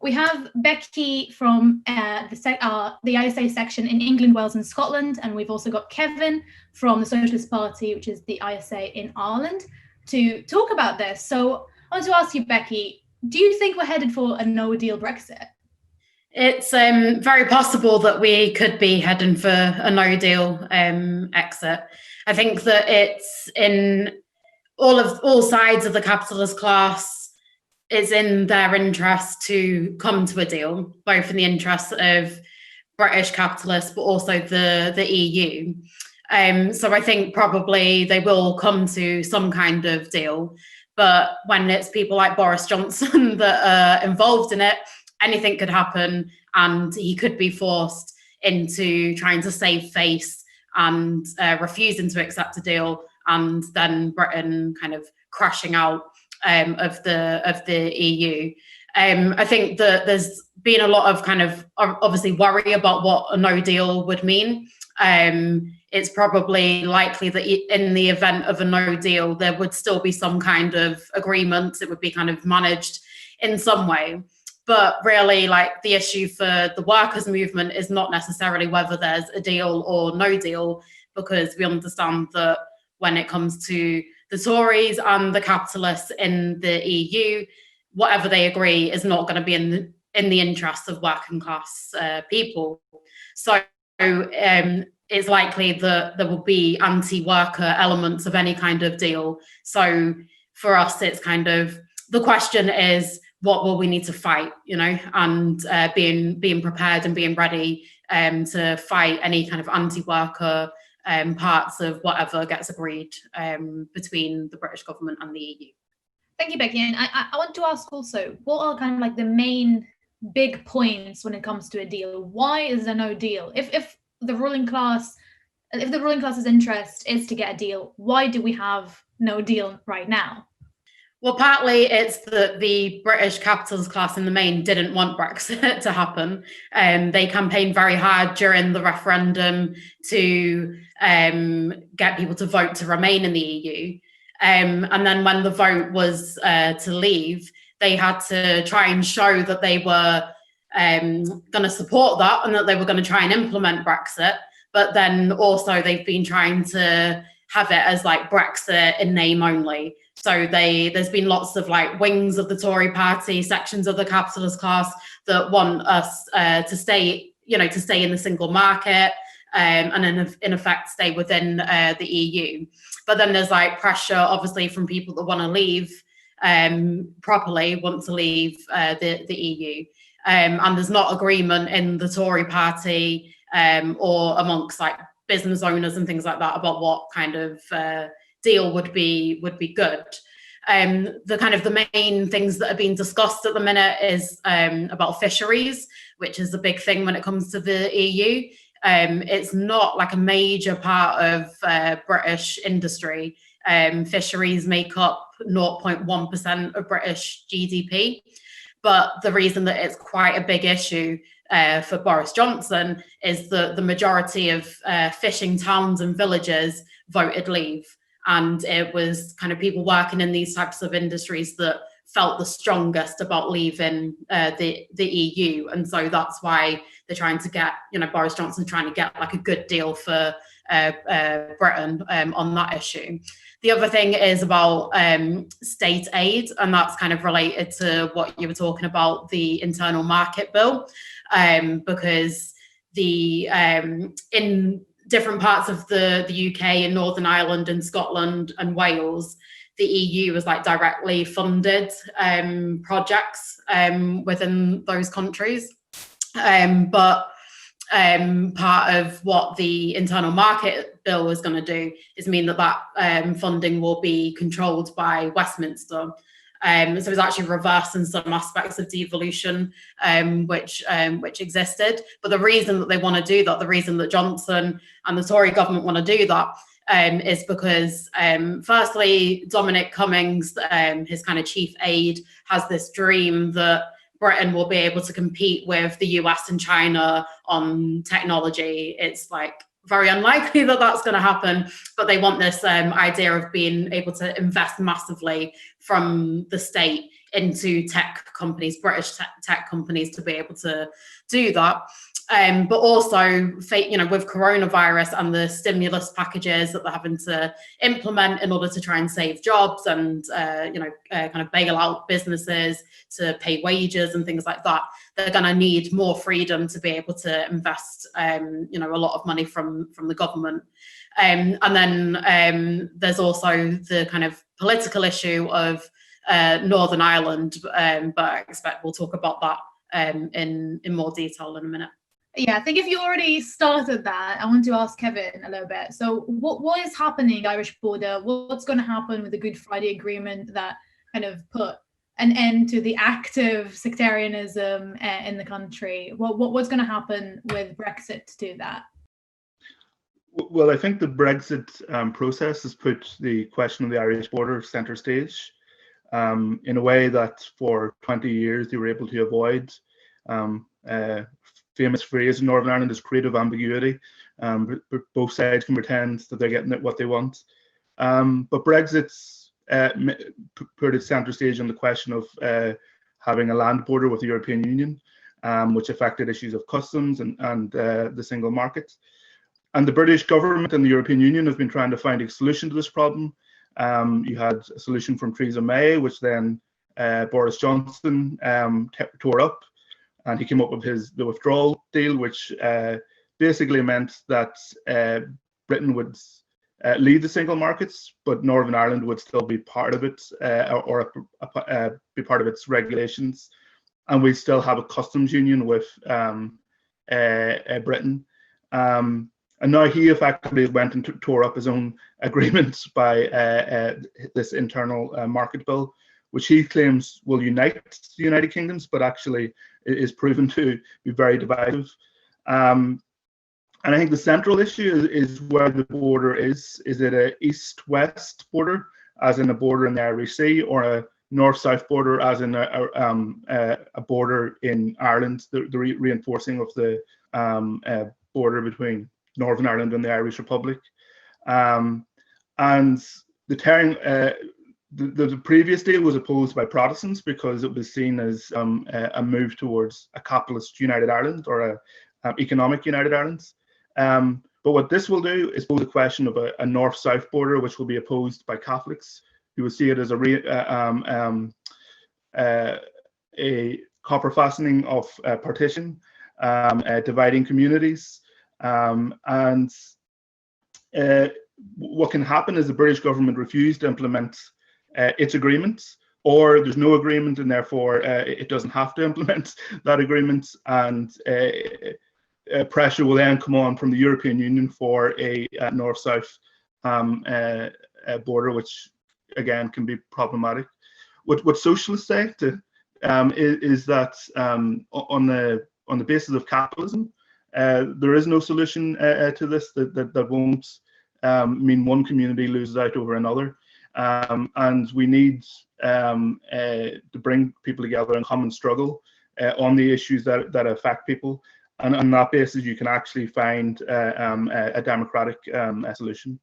We have Becky from the ISA section in England, Wales and Scotland, and we've also got Kevin from the Socialist Party, which is the ISA in Ireland, to talk about this. So I want to ask you, Becky, do you think we're headed for a no-deal Brexit? It's very possible that we could be heading for a no-deal exit. I think that it's in all sides of the capitalist class. It's in their interest to come to a deal, both in the interests of British capitalists, but also the EU. So I think probably they will come to some kind of deal. But when it's people like Boris Johnson that are involved in it, anything could happen, and he could be forced into trying to save face and refusing to accept a deal, and then Britain kind of crashing out of the EU. I think that there's been a lot of kind of obviously worry about what a no deal would mean. It's probably likely that in the event of a no deal, there would still be some kind of agreement. It would be kind of managed in some way. But really, like, the issue for the workers' movement is not necessarily whether there's a deal or no deal, because we understand that when it comes to the Tories and the capitalists in the EU, whatever they agree is not going to be in the interests of working class people. So it's likely that there will be anti-worker elements of any kind of deal. So for us, it's kind of, the question is, what will we need to fight, and being prepared and being ready to fight any kind of anti-worker parts of whatever gets agreed between the British government and the EU. Thank you, Becky. And I want to ask also, what are kind of like the main big points when it comes to a deal? Why is there no deal? If the ruling class's interest is to get a deal, why do we have no deal right now? Well, partly it's that the British capitalist class in the main didn't want Brexit to happen. They campaigned very hard during the referendum to get people to vote to remain in the EU. And then when the vote was to leave, they had to try and show that they were going to support that and that they were going to try and implement Brexit. But then also they've been trying to have it as like Brexit in name only. So there's been lots of like wings of the Tory party, sections of the capitalist class that want us to stay in the single market and in effect stay within the EU. But then there's like pressure, obviously, from people that want to leave properly, want to leave the EU. And there's not agreement in the Tory party or amongst like business owners and things like that about what kind of deal would be good. The main things that are being discussed at the minute is about fisheries, which is a big thing when it comes to the EU. It's not like a major part of British industry. Fisheries make up 0.1% of British GDP. But the reason that it's quite a big issue for Boris Johnson is that the majority of fishing towns and villages voted leave. And it was kind of people working in these types of industries that felt the strongest about leaving the EU. And so that's why they're trying to get, Boris Johnson trying to get like a good deal for Britain on that issue. The other thing is about state aid, and that's kind of related to what you were talking about, the internal market bill, because in different parts of the UK, in Northern Ireland and Scotland and Wales, the EU has like directly funded projects within those countries. But part of what the internal market bill is going to do is mean that funding will be controlled by Westminster. So it's actually reversing some aspects of devolution, which existed. But the reason that they want to do that, the reason that Johnson and the Tory government want to do that, is because, firstly, Dominic Cummings, his kind of chief aide, has this dream that Britain will be able to compete with the US and China on technology. It's like very unlikely that that's going to happen, but they want this idea of being able to invest massively from the state into tech companies, British tech companies, to be able to do that. But also, with coronavirus and the stimulus packages that they're having to implement in order to try and save jobs and kind of bail out businesses to pay wages and things like that, they're going to need more freedom to be able to invest, a lot of money from the government. And then there's also the kind of political issue of Northern Ireland, but I expect we'll talk about that in more detail in a minute. Yeah, I think if you already started that, I want to ask Kevin a little bit. So what is happening Irish border? What's going to happen with the Good Friday Agreement that kind of put an end to the active sectarianism in the country? What's going to happen with Brexit to do that? Well, I think the Brexit process has put the question of the Irish border centre stage in a way that for 20 years they were able to avoid. Famous phrase in Northern Ireland is creative ambiguity. Both sides can pretend that they're getting what they want. But Brexit's put its centre stage on the question of having a land border with the European Union, which affected issues of customs and the single market. And the British government and the European Union have been trying to find a solution to this problem. You had a solution from Theresa May, which then Boris Johnson tore up. And he came up with the withdrawal deal, which basically meant that Britain would leave the single markets, but Northern Ireland would still be part of it or be part of its regulations. And we still have a customs union with Britain. And now he effectively went and tore up his own agreement by this internal market bill, which he claims will unite the United Kingdoms, but actually is proven to be very divisive. And I think the central issue is where the border is. Is it an east-west border, as in a border in the Irish Sea, or a north-south border, as in a border in Ireland, the reinforcing of the border between Northern Ireland and the Irish Republic? And the tearing... The previous deal was opposed by Protestants because it was seen as a move towards a capitalist United Ireland or an economic United Ireland. But what this will do is pose the question of a north-south border, which will be opposed by Catholics, who will see it as a copper fastening of partition, dividing communities. And what can happen is the British government refused to implement its agreements, or there's no agreement and therefore it doesn't have to implement that agreement, and pressure will then come on from the European Union for a north-south border, which again can be problematic. What socialists say is that on the basis of capitalism, there is no solution to this that won't mean one community loses out over another. And we need to bring people together in common struggle on the issues that affect people. And on that basis, you can actually find a democratic solution.